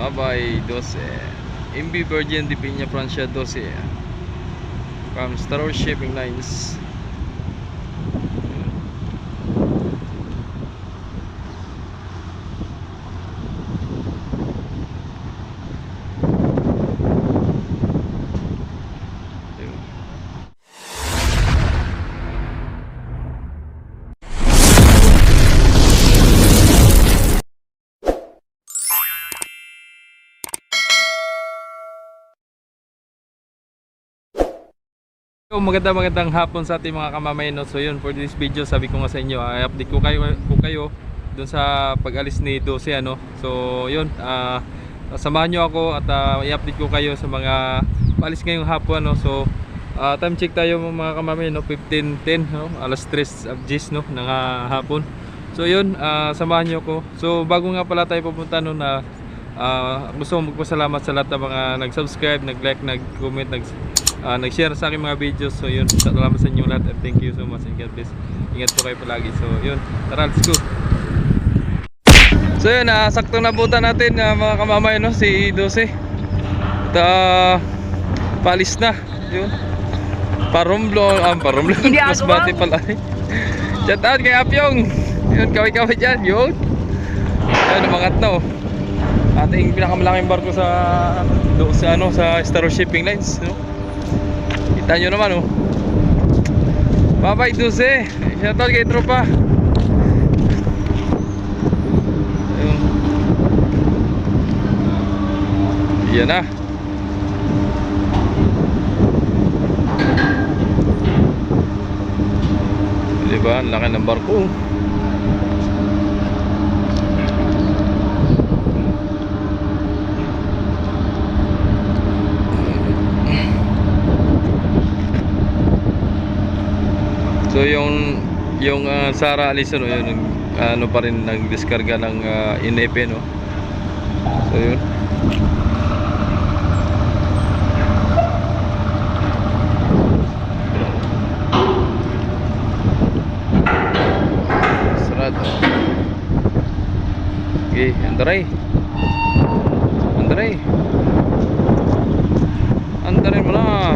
Bye-bye 12. MB Virgin de Piña Francia 12 from Star Wars Shipping Lines. Magandang hapon sa ating mga kamamayan, no? So yun, for this video sabi ko nga sa inyo, i-update ko kayo dun sa pag-alis ni 12, ano. So yun, samahan nyo ako at i-update ko kayo sa mga paalis ngayong hapon, no? So time check tayo mga kamamayan, no? 15:10, no? Alas 3 of G's, no? ng hapon. So yun, samahan nyo ako. So bago nga pala tayo pupunta, no, na gusto kong magpasalamat sa lahat ng mga nag-subscribe, nag-like, nag-comment, nag-share sa aking mga videos. So yun, salamat sa inyo lahat and thank you so much and God bless. Ingat po kayo palagi. So yun, tara, let's go. So yun, sakto nabutan natin mga kamamayan, no, si 12 at paalis na. Yun, Paromblong, Masbate pala. Shout out kay Apyong. Yun, kaway-kaway dyan. Yun, ayun, umangat na, oh. Ating pinakamalaking barko sa Star Wars Shipping Lines, no? Kita nyo naman, oh. Bye-bye 12. Shoutout kay tropa. Ayun. Yan na. Diba? Ang laki ng barko. So yung Sara Alison, no, yun, ano pa rin nagdiskarga ng NFE, no. So yun. Sarado. Okay, andaray. Andaray mo na.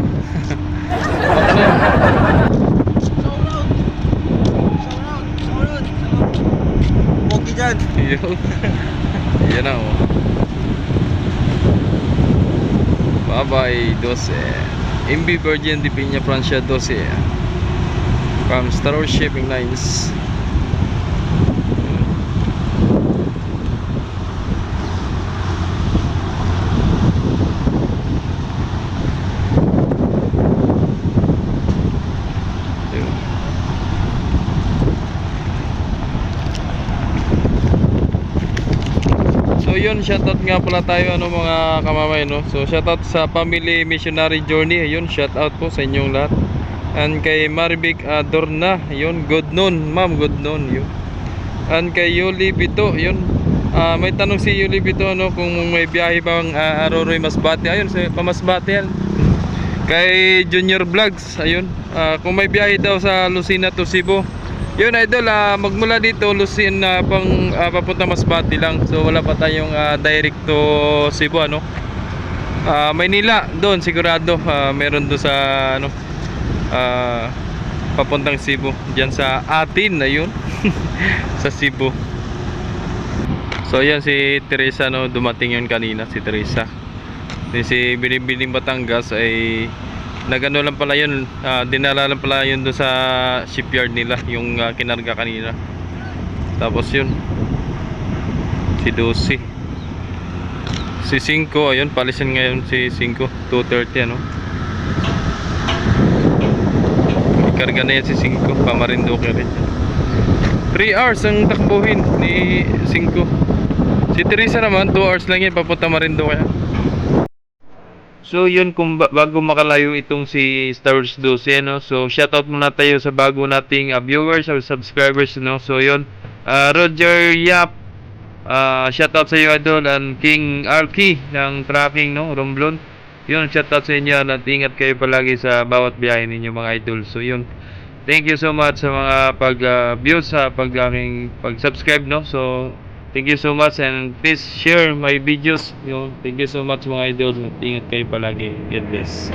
Yun. Yan na, oh. Bye-bye 12. MB Virgin de Piña Francia 12 from Star Wars Shipping Lines. Yun, shoutout nga pala tayo, ano, mga kamamay, no. So shoutout sa Family Missionary Journey. Yun, shoutout po sa inyong lahat. And kay Maribik Dorna, yun, good noon ma'am, good noon. Yun. And kay Yuli Bito, yun, may tanong si Yuli Bito, ano, kung may biyahe bang Aroroy Masbate. Ayun, sa Pamasbate yan. Kay Junior Vlogs, ayun, kung may biyahe daw sa Lucena to Cebu. Yun, idol, magmula dito Lucena papunta Masbate lang. So wala pa tayong direct to Cebu, ano. Maynila doon sigurado meron doon sa ano, papuntang Cebu, diyan sa atin, ayun. Sa Cebu. So yan si Teresa, no, dumating yun kanina, si Teresa. Si Binibining Batangas ay nagano lang pala yun, dinala lang pala yun doon sa shipyard nila, yung kinarga kanina. Tapos yun, si 12, si 5, ayun, palisin ngayon si 5, 2:30, ano. Ikarga na yan si 5, Pamarinduque rin. 3 hours ang takbuhin ni 5. Si Teresa naman 2 hours lang yan, papunta Marinduque. So yun, kung bago makalayo itong si Star Wars 12, no? So shoutout muna tayo sa bago nating viewers or subscribers, no? So yun, Roger Yap, shoutout sa iyo, idol, and King Arky ng tracking, no, Romblon. Yun, shoutout sa inyo at ingat kayo palagi sa bawat biyahe ninyo, mga idol. So yun, thank you so much sa mga pag-view sa pag-subscribe, no? So thank you so much and please share my videos. Thank you so much mga idol. Ingat kayo palagi. God bless.